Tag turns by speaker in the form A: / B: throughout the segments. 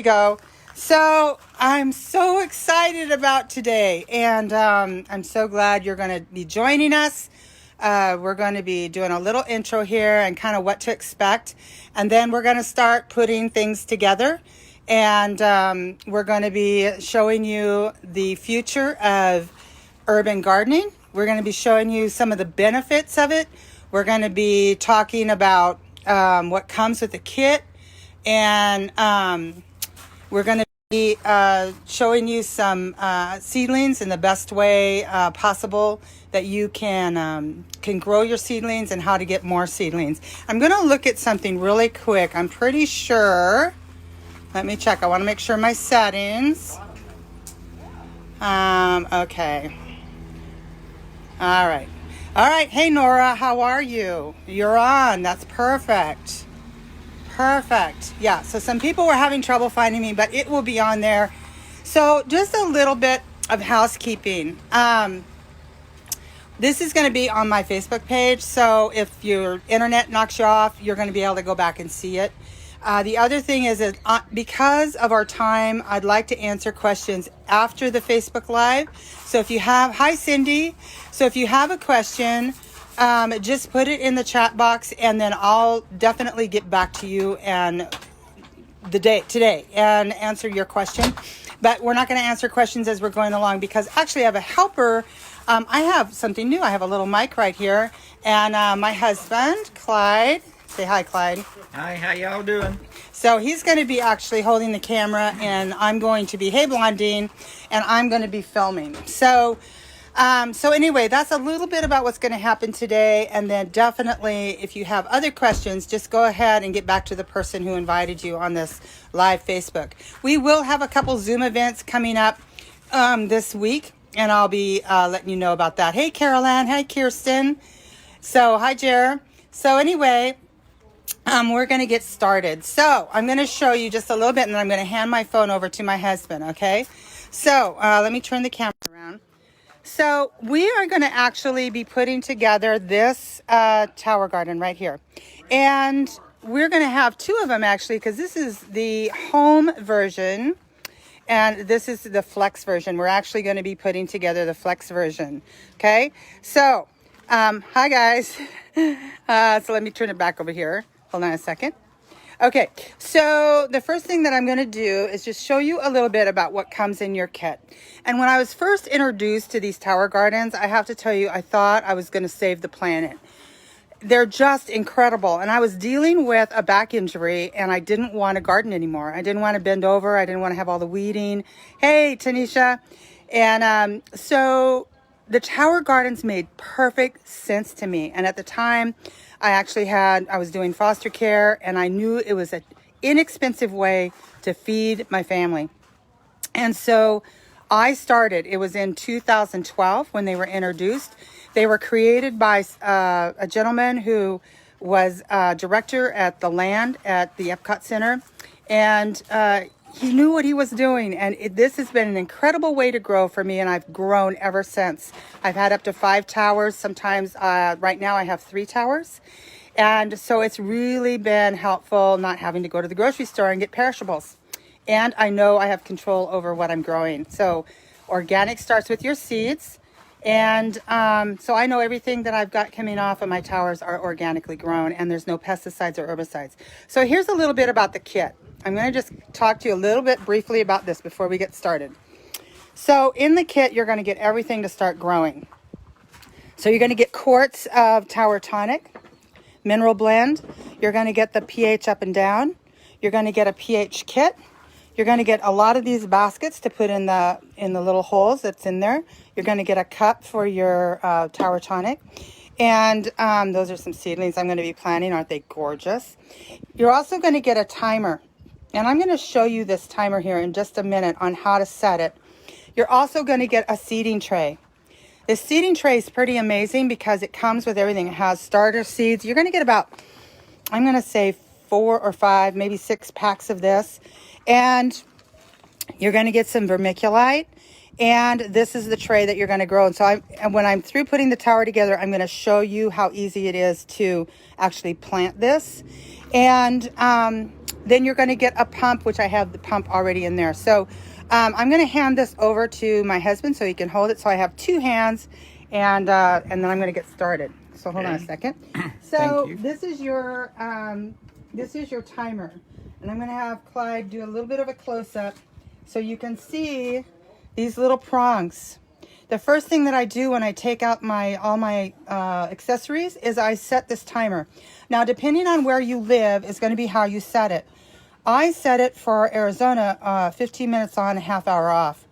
A: Go. So I'm so excited about today, and I'm so glad you're going to be joining us. We're going to be doing a little intro here and kind of what to expect, and then we're going to start putting things together, and we're going to be showing you the future of urban gardening. We're going to be showing you some of the benefits of it. We're going to be talking about what comes with the kit, and we're going to be showing you some seedlings in the best way possible that you can grow your seedlings and how to get more seedlings. I'm going to look at something really quick. I'm pretty sure. Let me check. I want to make sure my settings. Okay. All right. All right. Hey, Nora, how are you? You're on. That's perfect. Perfect. Yeah, so some people were having trouble finding me, but it will be on there. So just a little bit of housekeeping. This is going to be on my Facebook page, so if your internet knocks you off, you're going to be able to go back and see it. The other thing is that because of our time, I'd like to answer questions after the Facebook Live. So if you have, hi Cindy, so if you have a question, just put it in the chat box, and then I'll definitely get back to you and today and answer your question. But we're not going to answer questions as we're going along, because actually I have a helper. I have something new. I have a little mic right here, and my husband, Clyde. Say hi, Clyde.
B: Hi, how y'all doing?
A: So he's going to be actually holding the camera, and I'm going to be, hey Blondine, and I'm going to be filming. So anyway, that's a little bit about what's going to happen today. And then definitely, if you have other questions, just go ahead and get back to the person who invited you on this live Facebook. We will have a couple Zoom events coming up this week, and I'll be letting you know about that. Hey, Caroline. Hi, Kirsten. So, hi, Jer. So anyway, we're going to get started. So I'm going to show you just a little bit, and then I'm going to hand my phone over to my husband, okay? So let me turn the camera around. So we are going to actually be putting together this tower garden right here. And we're going to have two of them actually, because this is the home version and this is the flex version. We're actually going to be putting together the flex version. Okay. So, hi guys. So let me turn it back over here. Hold on a second. Okay, so the first thing that I'm going to do is just show you a little bit about what comes in your kit. And when I was first introduced to these tower gardens, I have to tell you, I thought I was going to save the planet. They're just incredible. And I was dealing with a back injury, and I didn't want to garden anymore. I didn't want to bend over. I didn't want to have all the weeding. Hey, Tanisha. And so the tower gardens made perfect sense to me. And at the time, I was doing foster care, and I knew it was an inexpensive way to feed my family. And so I started, it was in 2012 when they were introduced. They were created by a gentleman who was director at the land at the Epcot Center. And he knew what he was doing, and this has been an incredible way to grow for me, and I've grown ever since. I've had up to 5 towers. Sometimes, right now I have 3 towers. And so it's really been helpful not having to go to the grocery store and get perishables. And I know I have control over what I'm growing. So organic starts with your seeds. And so I know everything that I've got coming off of my towers are organically grown, and there's no pesticides or herbicides. So here's a little bit about the kit. I'm going to just talk to you a little bit briefly about this before we get started. So in the kit, you're going to get everything to start growing. So you're going to get quarts of Tower Tonic, mineral blend. You're going to get the pH up and down. You're going to get a pH kit. You're going to get a lot of these baskets to put in the little holes that's in there. You're going to get a cup for your Tower Tonic. And those are some seedlings I'm going to be planting. Aren't they gorgeous? You're also going to get a timer. And I'm going to show you this timer here in just a minute on how to set it. You're also going to get a seeding tray. This seeding tray is pretty amazing because it comes with everything. It has starter seeds. You're going to get about, I'm going to say 4 or 5, maybe 6 packs of this. And you're going to get some vermiculite. And this is the tray that you're going to grow. And so when I'm through putting the tower together, I'm going to show you how easy it is to actually plant this. And then you're going to get a pump, which I have the pump already in there. So I'm going to hand this over to my husband so he can hold it. So I have two hands, and then I'm going to get started. So hold on a second. So this is your timer, and I'm going to have Clyde do a little bit of a close-up so you can see these little prongs. The first thing that I do when I take out all my accessories is I set this timer. Now, depending on where you live is going to be how you set it. I set it for Arizona 15 minutes on, a half hour off.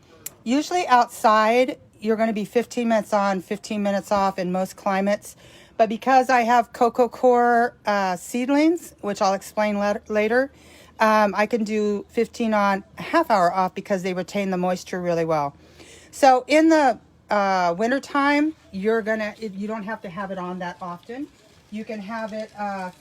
A: Usually outside, you're going to be 15 minutes on, 15 minutes off in most climates. But because I have Coco Core seedlings, which I'll explain later, I can do 15 on, a half hour off because they retain the moisture really well. So in the winter time, you don't have to have it on that often. You can have it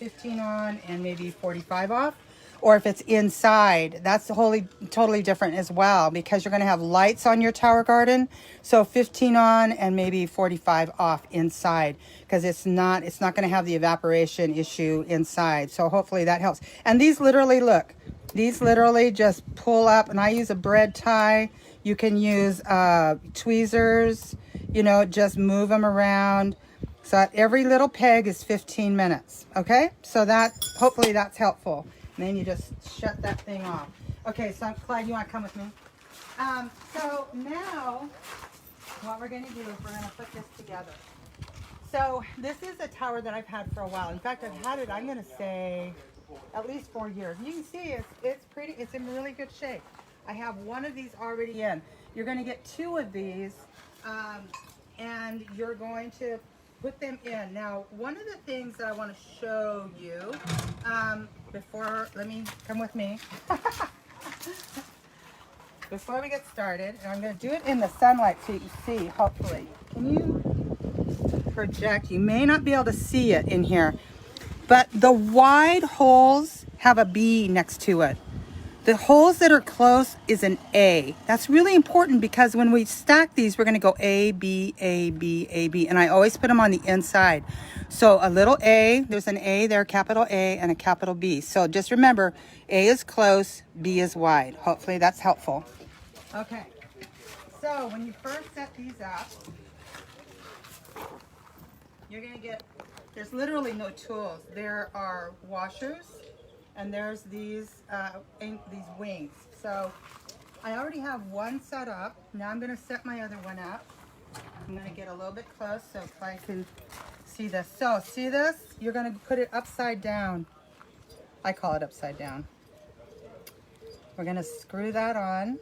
A: 15 on and maybe 45 off. Or if it's inside, that's totally different as well, because you're going to have lights on your tower garden. So 15 on and maybe 45 off inside, because it's not going to have the evaporation issue inside. So hopefully that helps. And these literally, look, these literally just pull up, and I use a bread tie. You can use tweezers, just move them around. So every little peg is 15 minutes. Okay, so hopefully that's helpful. And then you just shut that thing off. Okay, so Clyde, you want to come with me? So now what we're going to do is we're going to put this together. So this is a tower that I've had for a while. In fact, I've had it, I'm going to say, at least 4 years. You can see it's pretty. It's in really good shape. I have one of these already in. You're going to get two of these, and you're going to put them in. Now, one of the things that I want to show you, let me come with me. Before we get started, and I'm going to do it in the sunlight so you can see, hopefully. Can you project? You may not be able to see it in here, but the wide holes have a B next to it. The holes that are close is an A. That's really important because when we stack these, we're going to go A, B, A, B, A, B. And I always put them on the inside. So a little A, there's an A there, capital A, and a capital B. So just remember, A is close, B is wide. Hopefully that's helpful. Okay. So when you first set these up, you're going to get, there's literally no tools. There are washers. And there's these wings. So I already have one set up. Now I'm going to set my other one up. I'm going to get a little bit close so if I can see this. So see this? You're going to put it upside down. I call it upside down. We're going to screw that on.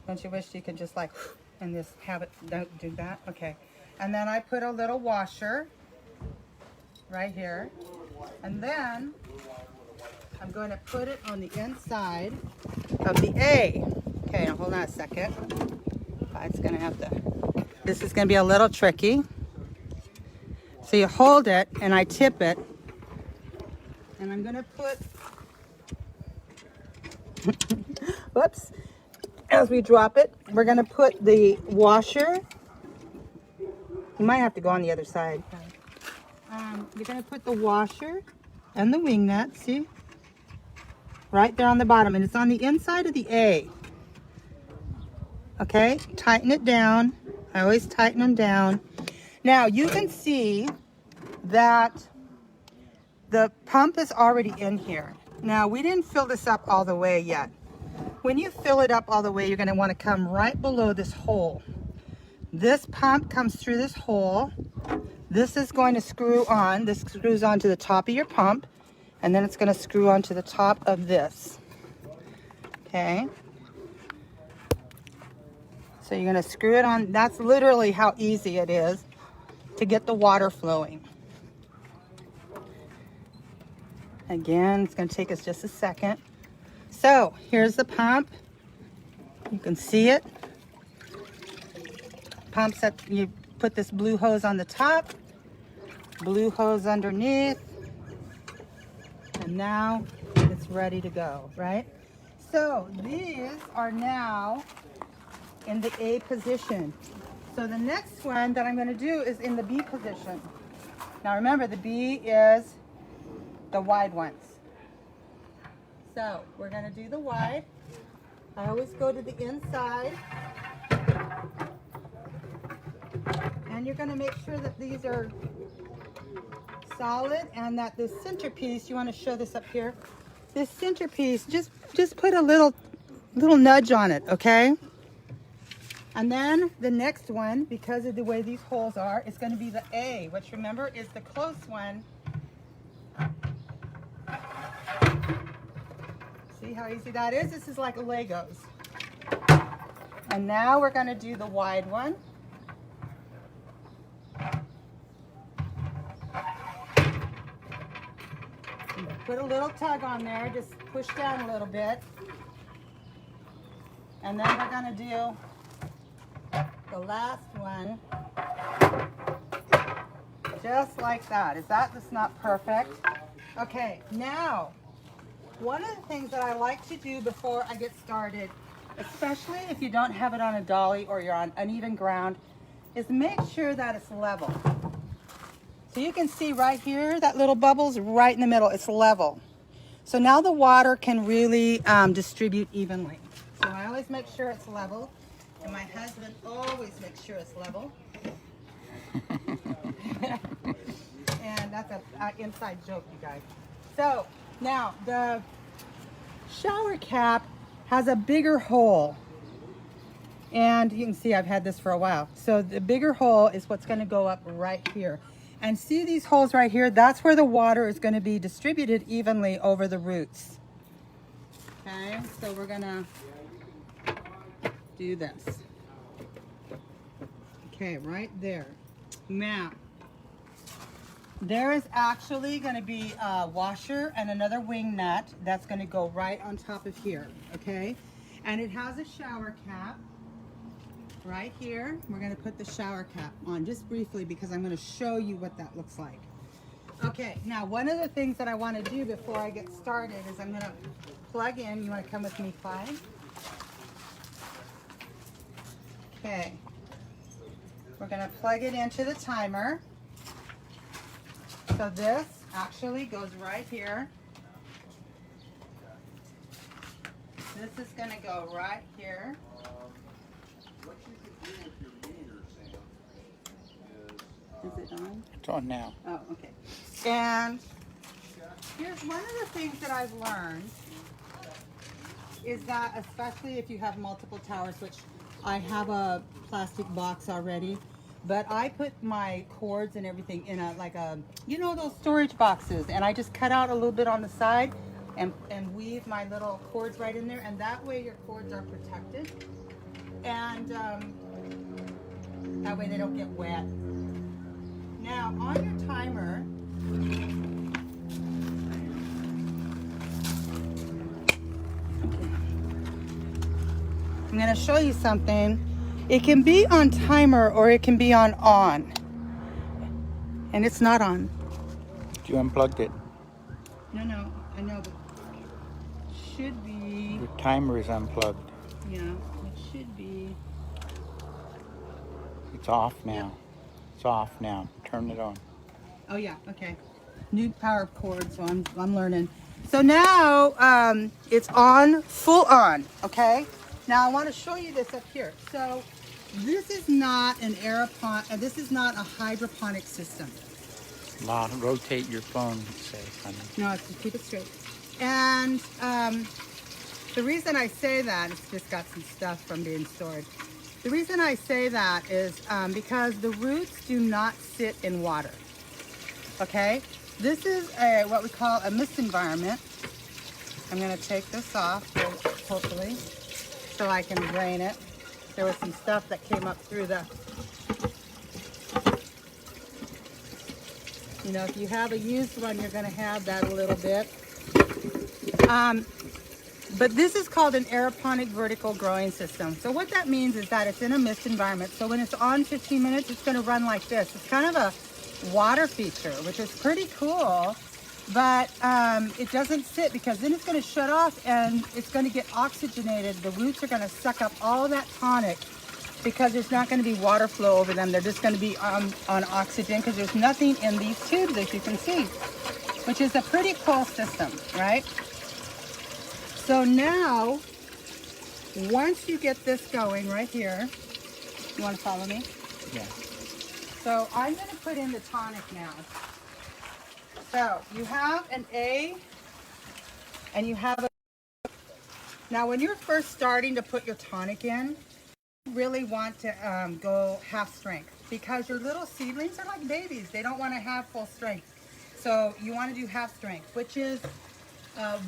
A: Don't you wish you could just and just have it, don't do that? Okay. And then I put a little washer right here, and then I'm going to put it on the inside of the A. Okay, now hold on a second. It's going to have to, this is going to be a little tricky. So you hold it, and I tip it, and I'm going to put, whoops, as we drop it, we're going to put the washer. You might have to go on the other side. You're going to put the washer and the wing nut, see? Right there on the bottom. And it's on the inside of the A. Okay? Tighten it down. I always tighten them down. Now, you can see that the pump is already in here. Now, we didn't fill this up all the way yet. When you fill it up all the way, you're going to want to come right below this hole. This pump comes through this hole. This is going to screw on. This screws onto the top of your pump, and then it's going to screw onto the top of this. Okay. So you're going to screw it on. That's literally how easy it is to get the water flowing. Again, it's going to take us just a second. So here's the pump. You can see it. Pumps that you put this blue hose on the top, blue hose underneath, and now it's ready to go, right? So these are now in the A position. So the next one that I'm going to do is in the B position. Now remember, the B is the wide ones. So we're going to do the wide. I always go to the inside. And you're going to make sure that these are solid and that this centerpiece, you want to show this up here, this centerpiece, just put a little nudge on it, okay? And then the next one, because of the way these holes are, is going to be the A, which remember is the close one. See how easy that is? This is like Legos. And now we're going to do the wide one. Put a little tug on there, just push down a little bit. And then we're going to do the last one, just like that. Is that just not perfect? Okay, now, one of the things that I like to do before I get started, especially if you don't have it on a dolly or you're on uneven ground, is make sure that it's level. So you can see right here, that little bubble's right in the middle, it's level. So now the water can really distribute evenly. So I always make sure it's level. And my husband always makes sure it's level. And that's an inside joke, you guys. So now the shower cap has a bigger hole. And you can see I've had this for a while. So the bigger hole is what's going to go up right here. And see these holes right here? That's where the water is going to be distributed evenly over the roots. Okay, so we're going to do this. Okay, right there. Now, there is actually going to be a washer and another wing nut that's going to go right on top of here, okay? And it has a shower cap right here. We're going to put the shower cap on just briefly because I'm going to show you what that looks like. Okay, now one of the things that I want to do before I get started is I'm going to plug in. You want to come with me, Clyde? Okay, we're going to plug it into the timer. So this actually goes right here. This is going to go right here.
B: What you could do with your meter, Sam,
A: Is it on?
C: It's on now.
A: Oh, okay. And here's one of the things that I've learned is that, especially if you have multiple towers, which I have a plastic box already, but I put my cords and everything in you know those storage boxes, and I just cut out a little bit on the side and weave my little cords right in there, and that way your cords are protected, and that way they don't get wet. Now on your timer, I'm going to show you something. It can be on timer or it can be on. And it's not on.
C: You unplugged it.
A: No, I know, but should be.
C: Your timer is unplugged.
A: Yeah, it should be.
C: It's off now.
A: Yep.
C: It's off now. Turn it on.
A: Oh yeah, okay. New power cord, so I'm learning. So now it's on, full on, okay? Now I want to show you this up here. So this is not an aeroponic, this is not a hydroponic system.
C: Rotate your phone, say, honey.
A: No, it's to keep it straight. And the reason I say that, it's just got some stuff from being stored. The reason I say that is because the roots do not sit in water, okay? This is what we call a mist environment. I'm gonna take this off, hopefully, so I can drain it. There was some stuff that came up through the, you know, if you have a used one, you're gonna have that a little bit. But this is called an aeroponic vertical growing system. So what that means is that it's in a mist environment. So when it's on 15 minutes, it's gonna run like this. It's kind of a water feature, which is pretty cool, but it doesn't sit because then it's gonna shut off and it's gonna get oxygenated. The roots are gonna suck up all that tonic because there's not gonna be water flow over them. They're just gonna be on oxygen because there's nothing in these tubes, as you can see. which is a pretty cool system, right? So now, once you get this going right here, you want to follow me?
C: Yeah.
A: So I'm going to put in the tonic now. So you have an A and you have a... Now when you're first starting to put your tonic in, you really want to go half strength because your little seedlings are like babies. They don't want to have full strength. So you want to do half strength, which is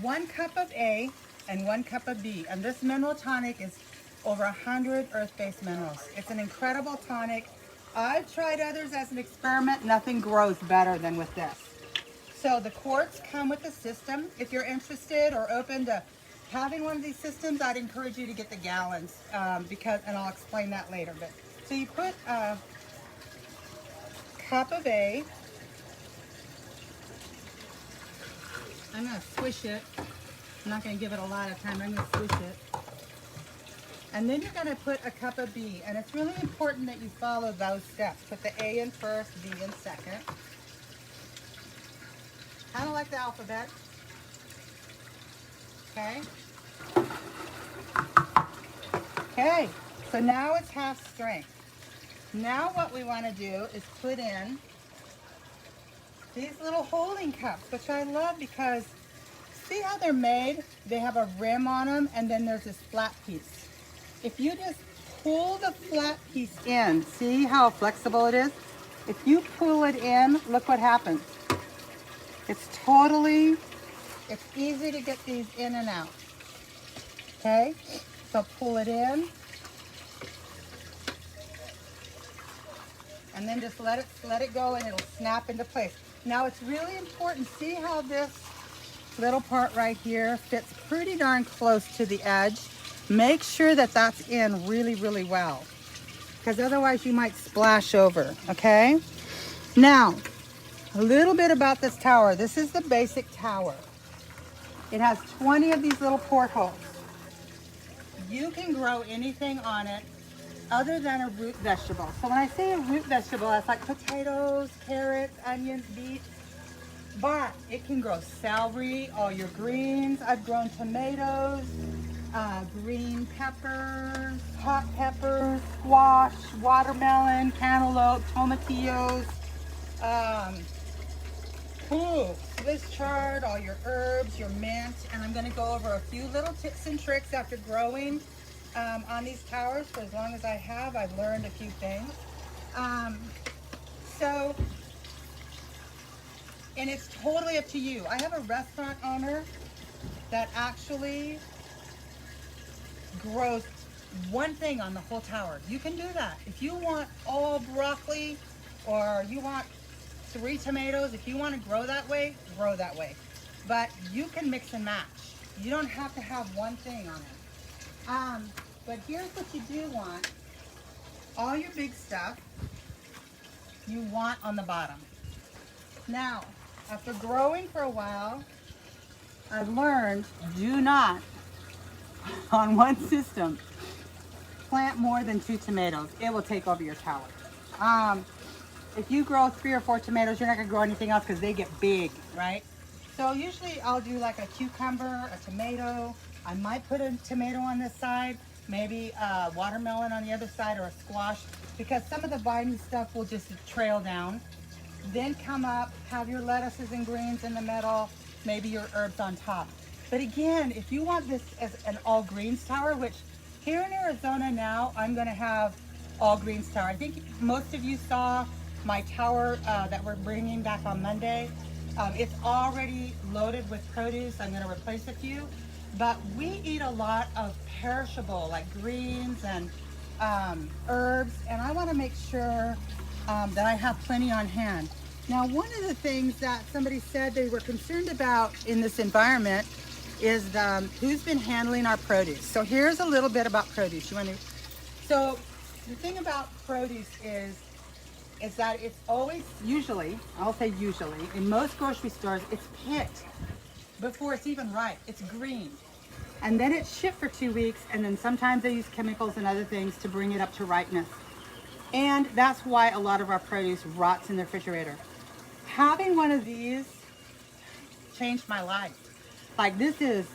A: 1 cup of A and 1 cup of B. And this mineral tonic is over 100 earth-based minerals. It's an incredible tonic. I've tried others as an experiment. Nothing grows better than with this. So the quarts come with the system. If you're interested or open to having one of these systems, I'd encourage you to get the gallons and I'll explain that later. But so you put a cup of A. I'm going to swish it. I'm not going to give it a lot of time. I'm going to swish it. And then you're going to put a cup of B. And it's really important that you follow those steps. Put the A in first, B in second. Kind of like the alphabet. Okay. Okay. So now it's half strength. Now what we want to do is put in these little holding cups, which I love because see how they're made? They have a rim on them and then there's this flat piece. If you just pull the flat piece in, see how flexible it is? If you pull it in, look what happens. It's easy to get these in and out. Okay, so pull it in. And then just let it go and it'll snap into place. Now it's really important, see how this little part right here fits pretty darn close to the edge. Make sure that that's in really, really well, because otherwise you might splash over, okay? Now, a little bit about this tower. This is the basic tower. It has 20 of these little portholes. You can grow anything on it other than a root vegetable. So when I say a root vegetable, that's like potatoes, carrots, onions, beets. But it can grow celery, all your greens. I've grown tomatoes, green peppers, hot peppers, squash, watermelon, cantaloupe, tomatillos, Swiss chard, all your herbs, your mint. And I'm going to go over a few little tips and tricks after growing on these towers. For as long as I have, I've learned a few things. And it's totally up to you. I have a restaurant owner that actually grows one thing on the whole tower. You can do that. If you want all broccoli or you want 3 tomatoes, if you want to grow that way, grow that way. But you can mix and match. You don't have to have one thing on it. But here's what you do want. All your big stuff you want on the bottom. Now, after growing for a while, I've learned do not, on one system, plant more than 2 tomatoes. It will take over your tower. If you grow 3 or 4 tomatoes, you're not going to grow anything else because they get big, right? So usually I'll do like a cucumber, a tomato. I might put a tomato on this side, maybe a watermelon on the other side, or a squash, because some of the viney stuff will just trail down. Then come up, have your lettuces and greens in the middle, maybe your herbs on top. But again, if you want this as an all greens tower, which here in Arizona now, I'm going to have all greens tower. I think most of you saw my tower that we're bringing back on Monday. It's already loaded with produce. I'm going to replace a few. But we eat a lot of perishable, like greens and herbs, and I want to make sure that I have plenty on hand. Now, one of the things that somebody said they were concerned about in this environment is who's been handling our produce. So here's a little bit about produce. So the thing about produce is that it's always, usually, I'll say usually, in most grocery stores, it's picked before it's even ripe. It's green. And then it's shipped for 2 weeks, and then sometimes they use chemicals and other things to bring it up to ripeness. And that's why a lot of our produce rots in the refrigerator. Having one of these changed my life. Like, this is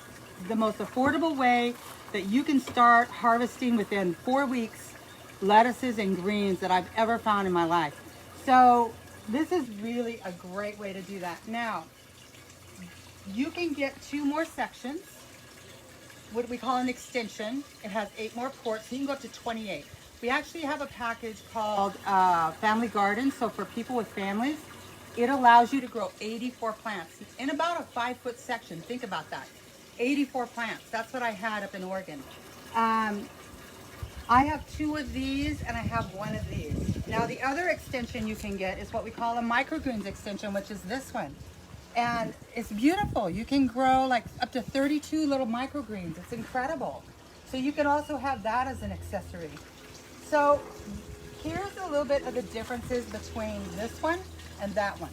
A: the most affordable way that you can start harvesting within 4 weeks lettuces and greens that I've ever found in my life. So this is really a great way to do that. Now, you can get 2 more sections, what we call an extension. It has 8 more ports, so you can go up to 28. We actually have a package called Family Garden, so for people with families, it allows you to grow 84 plants in about a 5-foot section. Think about that. 84 plants. That's what I had up in Oregon. I have 2 of these and I have 1 of these. Now the other extension you can get is what we call a microgreens extension, which is this one. And it's beautiful. You can grow like up to 32 little microgreens. It's incredible. So you can also have that as an accessory. So here's a little bit of the differences between this one and that one.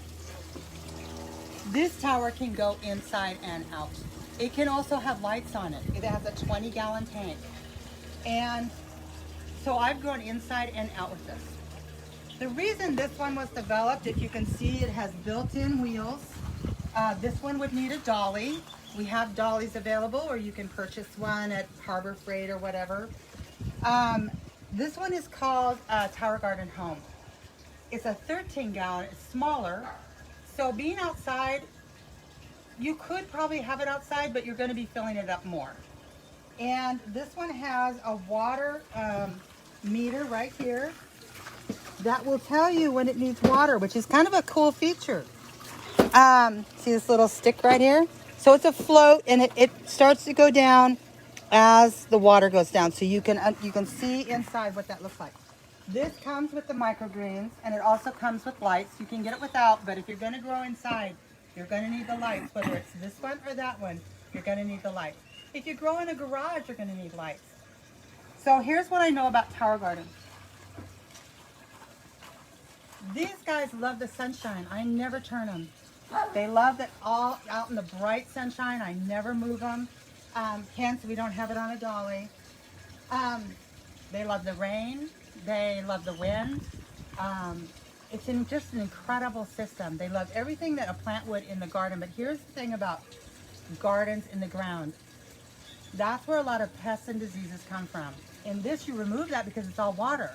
A: This tower can go inside and out. It can also have lights on it. It has a 20-gallon tank. And so I've grown inside and out with this. The reason this one was developed, if you can see, it has built-in wheels. This one would need a dolly. We have dollies available, or you can purchase one at Harbor Freight or whatever. This one is called Tower Garden Home. It's a 13-gallon, it's smaller. So being outside, you could probably have it outside, but you're going to be filling it up more. And this one has a water meter right here that will tell you when it needs water, which is kind of a cool feature. See this little stick right here? So it's a float, and it starts to go down as the water goes down. So you can see inside what that looks like. This comes with the microgreens, and it also comes with lights. You can get it without, but if you're going to grow inside, you're going to need the lights. Whether it's this one or that one, you're going to need the lights. If you grow in a garage, you're going to need lights. So here's what I know about Tower Garden. These guys love the sunshine. I never turn them. They love it all out in the bright sunshine. I never move them. Hence, we don't have it on a dolly. They love the rain. They love the wind. It's just an incredible system. They love everything that a plant would in the garden. But here's the thing about gardens in the ground. That's where a lot of pests and diseases come from. In this, you remove that because it's all water.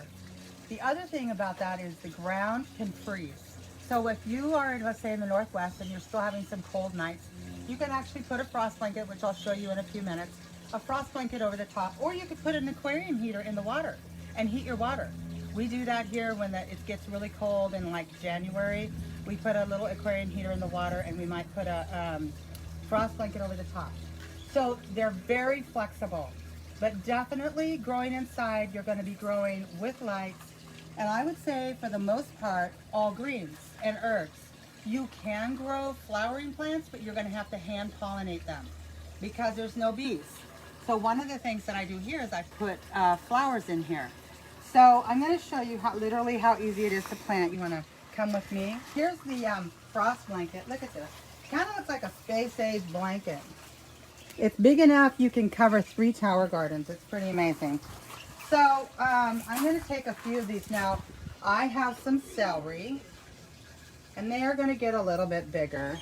A: The other thing about that is the ground can freeze. So if you are, let's say, in the Northwest and you're still having some cold nights, you can actually put a frost blanket, which I'll show you in a few minutes, a frost blanket over the top, or you could put an aquarium heater in the water and heat your water. We do that here when it gets really cold in like January. We put a little aquarium heater in the water, and we might put a frost blanket over the top. So they're very flexible, but definitely growing inside, you're going to be growing with lights. And I would say for the most part, all greens and herbs. You can grow flowering plants, but you're going to have to hand pollinate them because there's no bees. So one of the things that I do here is I put flowers in here. So I'm going to show you literally how easy it is to plant. You want to come with me? Here's the frost blanket. Look at this. It kind of looks like a space-age blanket. It's big enough you can cover 3 tower gardens. It's pretty amazing. So I'm going to take a few of these now. I have some celery, and they are going to get a little bit bigger.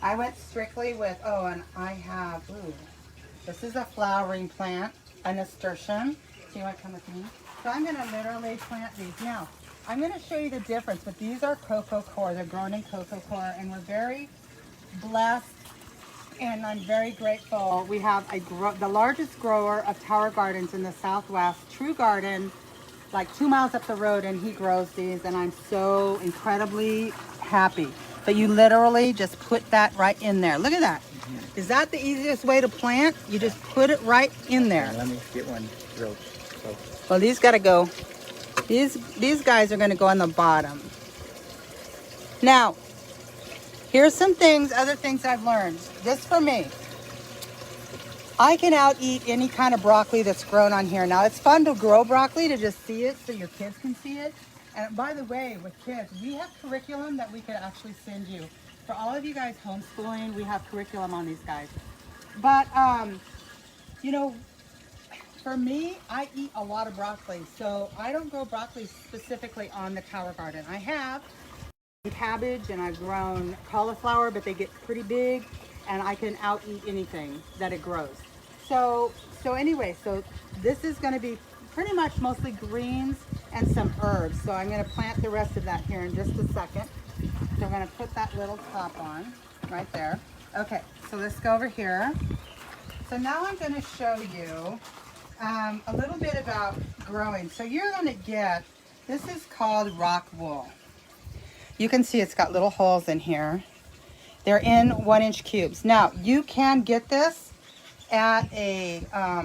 A: I went strictly with, and I have, this is a flowering plant, a nasturtium. So you want to come with me? So I'm going to literally plant these. Now, I'm going to show you the difference, but these are cocoa coir. They're grown in cocoa coir, and we're very blessed, and I'm very grateful. We have the largest grower of tower gardens in the Southwest, True Garden, like 2 miles up the road, and he grows these, and I'm so incredibly happy. But you literally just put that right in there. Look at that. Mm-hmm. Is that the easiest way to plant? You just put it right in there.
C: Let me get one real close.
A: Well, these got to go. These guys are going to go on the bottom. Now, here's some other things I've learned, just for me. I can out-eat any kind of broccoli that's grown on here. Now, it's fun to grow broccoli, to just see it so your kids can see it. And by the way, with kids, we have curriculum that we could actually send you. For all of you guys homeschooling, we have curriculum on these guys. But, for me, I eat a lot of broccoli, so I don't grow broccoli specifically on the tower garden. I have, cabbage and I've grown cauliflower, but they get pretty big and I can out eat anything that it grows. So anyway, so this is going to be pretty much mostly greens and some herbs. So I'm going to plant the rest of that here in just a second. So we're going to put that little top on right there. Okay, so let's go over here. So now I'm going to show you a little bit about growing. So you're going to get, this is called rock wool. You can see it's got little holes in here. They're in 1-inch cubes. Now, you can get this at a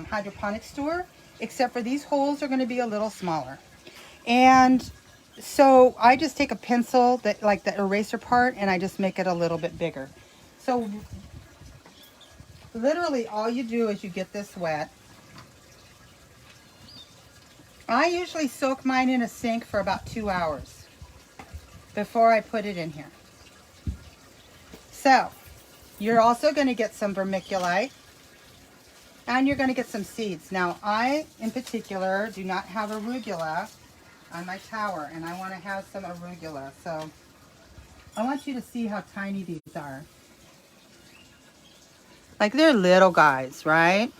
A: hydroponic store, except for these holes are going to be a little smaller. And so I just take a pencil, that like the eraser part, and I just make it a little bit bigger. So literally all you do is you get this wet. I usually soak mine in a sink for about 2 hours before I put it in here. So you're also going to get some vermiculite and you're going to get some seeds. Now I in particular do not have arugula on my tower, and I want to have some arugula. So I want you to see how tiny these are. Like they're little guys, right?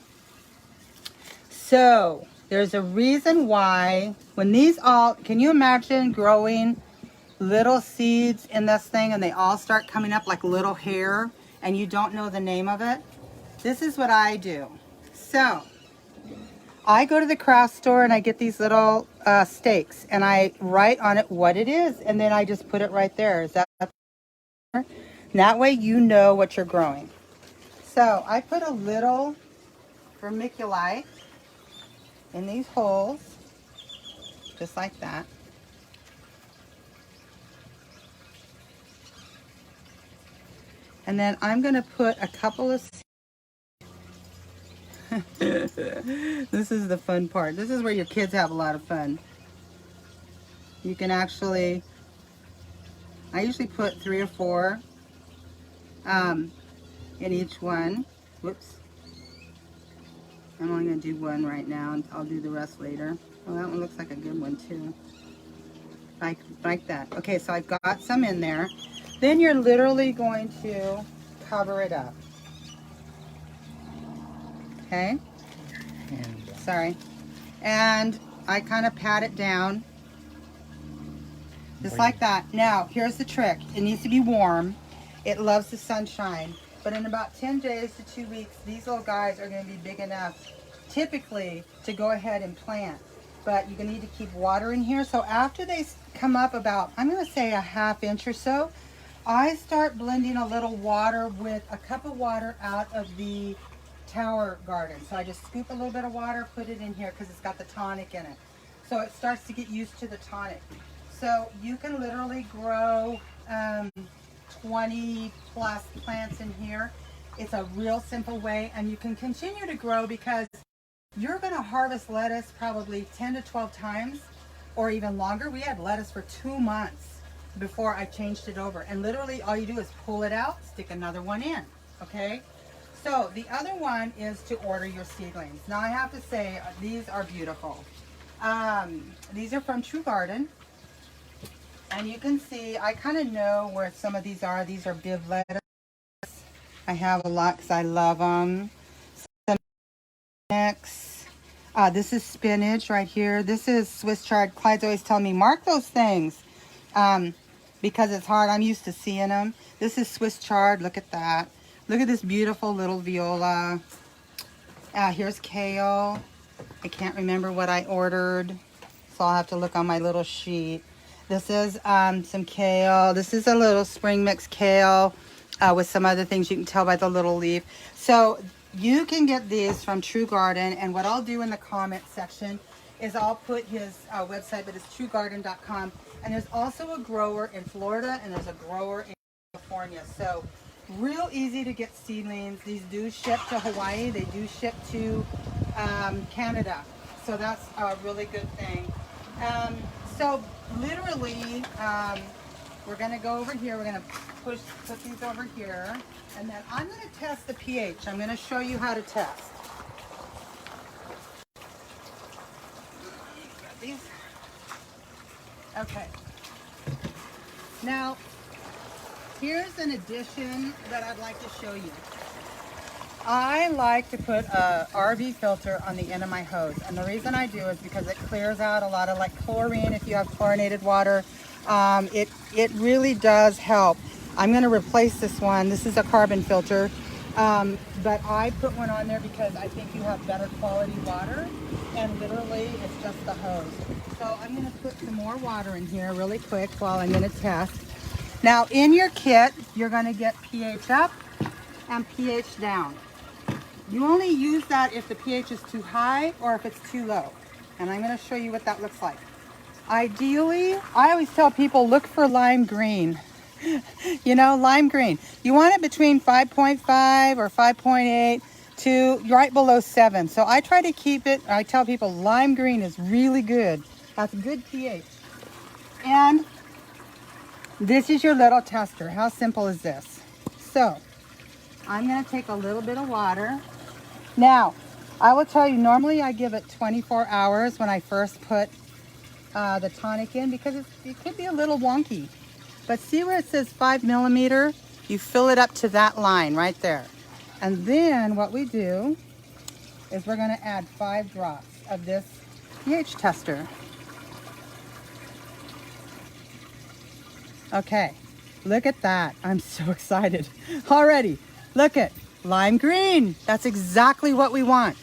A: So there's a reason why when these all, can you imagine growing little seeds in this thing and they all start coming up like little hair and you don't know the name of it? This is what I do. So I go to the craft store and I get these little stakes and I write on it what it is, and then I just put it right there. Is that and that way you know what you're growing. So I put a little vermiculite in these holes, just like that. And then I'm going to put a couple of this is the fun part. This is where your kids have a lot of fun. You can actually, I usually put 3 or 4 in each one. Whoops. I'm only going to do one right now, and I'll do the rest later. Oh, that one looks like a good one too. Like that. Okay, so I've got some in there. Then you're literally going to cover it up. Okay? Sorry. And I kind of pat it down. Just like that. Now, here's the trick. It needs to be warm. It loves the sunshine. But in about 10 days to 2 weeks, these little guys are going to be big enough, typically, to go ahead and plant. But you're going to need to keep water in here. So after they come up about, I'm going to say a ½ inch or so, I start blending a little water with a cup of water out of the tower garden. So I just scoop a little bit of water, put it in here because it's got the tonic in it. So it starts to get used to the tonic. So you can literally grow 20 plus plants in here. It's a real simple way, and you can continue to grow because you're going to harvest lettuce probably 10 to 12 times or even longer. We had lettuce for 2 months before I changed it over, and literally all you do is pull it out, stick another one in. Okay, so the other one is to order your seedlings. Now I have to say these are beautiful. These are from True Garden. And you can see, I kind of know where some of these are. These are Biv lettuce. I have a lot because I love them. Some next. This is spinach right here. This is Swiss chard. Clyde's always telling me, mark those things because it's hard. I'm used to seeing them. This is Swiss chard. Look at that. Look at this beautiful little viola. Here's kale. I can't remember what I ordered, so I'll have to look on my little sheet. This is some kale. This is a little spring mix kale with some other things you can tell by the little leaf. So you can get these from True Garden, and what I'll do in the comment section is I'll put his website, but it's truegarden.com. And there's also a grower in Florida, and there's a grower in California. So real easy to get seedlings. These do ship to Hawaii. They do ship to Canada. So that's a really good thing. So literally, we're going to go over here. We're going to put these over here. And then I'm going to test the pH. I'm going to show you how to test. These. Okay. Now, here's an addition that I'd like to show you. I like to put a RV filter on the end of my hose, and the reason I do is because it clears out a lot of like chlorine if you have chlorinated water. It really does help. I'm going to replace this one. This is a carbon filter, but I put one on there because I think you have better quality water, and literally it's just the hose. So I'm going to put some more water in here really quick while I'm going to test. Now in your kit, you're going to get pH up and pH down. You only use that if the pH is too high or if it's too low. And I'm going to show you what that looks like. Ideally, I always tell people look for lime green. You know, lime green. You want it between 5.5 or 5.8 to right below 7. So I try to keep it, I tell people lime green is really good. That's good pH. And this is your little tester. How simple is this? So I'm going to take a little bit of water. Now, I will tell you, normally I give it 24 hours when I first put the tonic in because it could be a little wonky. But see where it says 5 millimeter? You fill it up to that line right there. And then what we do is we're going to add 5 drops of this pH tester. Okay, look at that. I'm so excited already. Look at lime green. That's exactly what we want.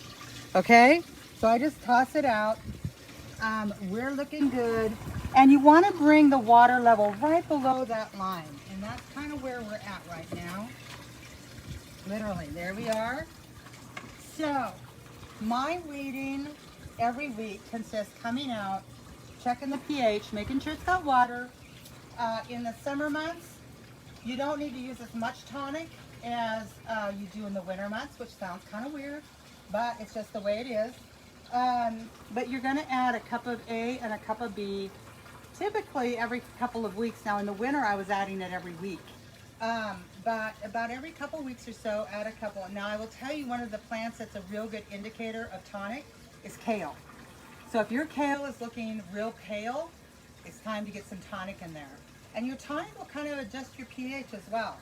A: Okay, so I just toss it out. We're looking good. And you want to bring the water level right below that line. And that's kind of where we're at right now. Literally, there we are. So my reading every week consists coming out, checking the pH, making sure it's got water. In the summer months, you don't need to use as much tonic as you do in the winter months, which sounds kind of weird, but it's just the way it is. But you're going to add a cup of A and a cup of B typically every couple of weeks. Now in the winter I was adding it every week, but about every couple of weeks or so add a couple. Now I will tell you, one of the plants that's a real good indicator of tonic is kale. So if your kale is looking real pale, it's time to get some tonic in there. And your tonic will kind of adjust your pH as well.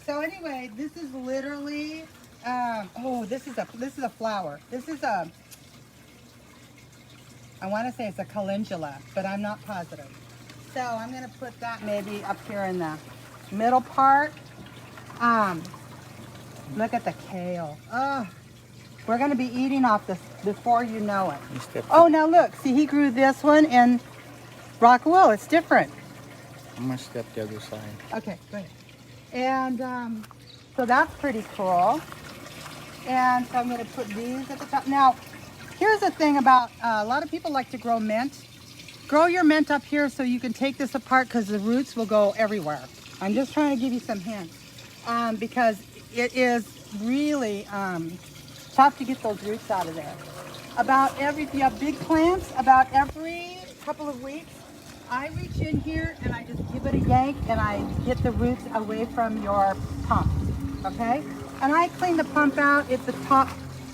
A: So anyway, this is literally, oh, this is a flower. This is a, I want to say it's a calendula, but I'm not positive. So I'm going to put that maybe up here in the middle part. Look at the kale. Oh, we're going to be eating off this before you know it. Oh, now look, see, he grew this one in Rockaway. It's different.
C: I'm going to step the other side.
A: Okay, go ahead. And so that's pretty cool. And so I'm going to put these at the top. Now, here's the thing about, a lot of people like to grow mint. Grow your mint up here so you can take this apart because the roots will go everywhere. I'm just trying to give you some hints because it is really tough to get those roots out of there. If you have big plants, about every couple of weeks, I reach in here and I just give it a yank and I get the roots away from your pump, okay? And I clean the pump out if the top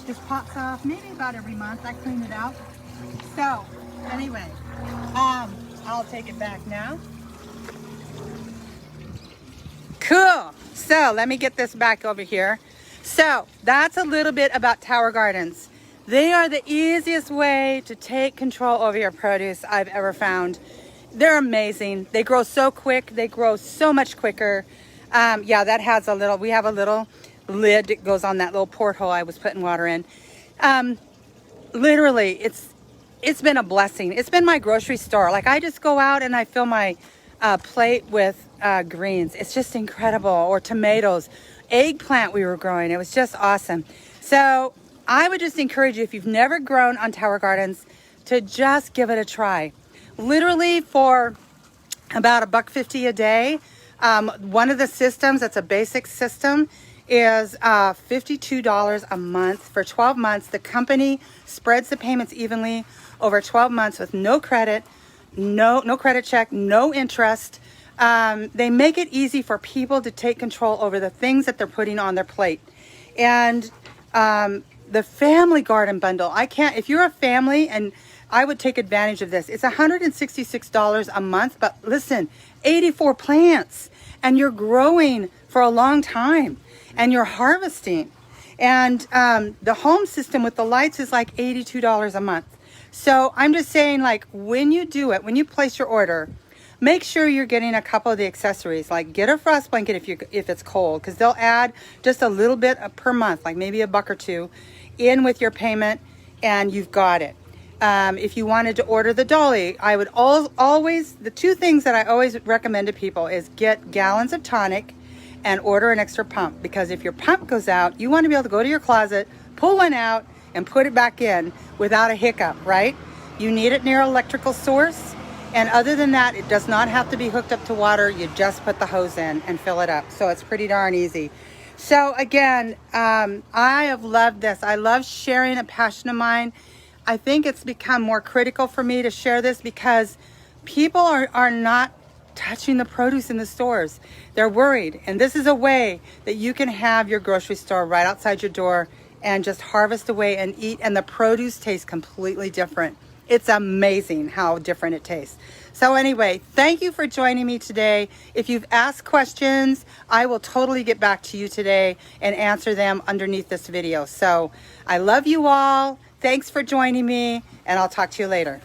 A: just pops off, maybe about every month I clean it out. So, anyway, I'll take it back now. Cool. So, let me get this back over here. So, that's a little bit about Tower Gardens. They are the easiest way to take control over your produce I've ever found. They're amazing. They grow so quick. They grow so much quicker. Yeah, that has a little, we have a little lid that goes on that little porthole I was putting water in. Literally, it's been a blessing. It's been my grocery store. Like I just go out and I fill my plate with greens. It's just incredible. Or tomatoes, eggplant we were growing. It was just awesome. So I would just encourage you, if you've never grown on Tower Gardens, to just give it a try. Literally for about $1.50 a day. One of the systems, that's a basic system, is $52 a month for 12 months. The company spreads the payments evenly over 12 months with no credit, no credit check, no interest. They make it easy for people to take control over the things that they're putting on their plate. And the family garden bundle, if you're a family and I would take advantage of this. It's $166 a month, but listen, 84 plants, and you're growing for a long time, and you're harvesting. And the home system with the lights is like $82 a month. So I'm just saying, like, when you do it, when you place your order, make sure you're getting a couple of the accessories. Like, get a frost blanket if it's cold, because they'll add just a little bit per month, like maybe $1 or $2, in with your payment, and you've got it. If you wanted to order the dolly, I would always, the two things that I always recommend to people is get gallons of tonic and order an extra pump, because if your pump goes out, you want to be able to go to your closet, pull one out, and put it back in without a hiccup, right? You need it near an electrical source, and other than that, it does not have to be hooked up to water. You just put the hose in and fill it up, so it's pretty darn easy. So again, I have loved this. I love sharing a passion of mine. I think it's become more critical for me to share this because people are not touching the produce in the stores. They're worried, and this is a way that you can have your grocery store right outside your door and just harvest away and eat, and the produce tastes completely different. It's amazing how different it tastes. So anyway, thank you for joining me today. If you've asked questions, I will totally get back to you today and answer them underneath this video. So I love you all. Thanks for joining me, and I'll talk to you later.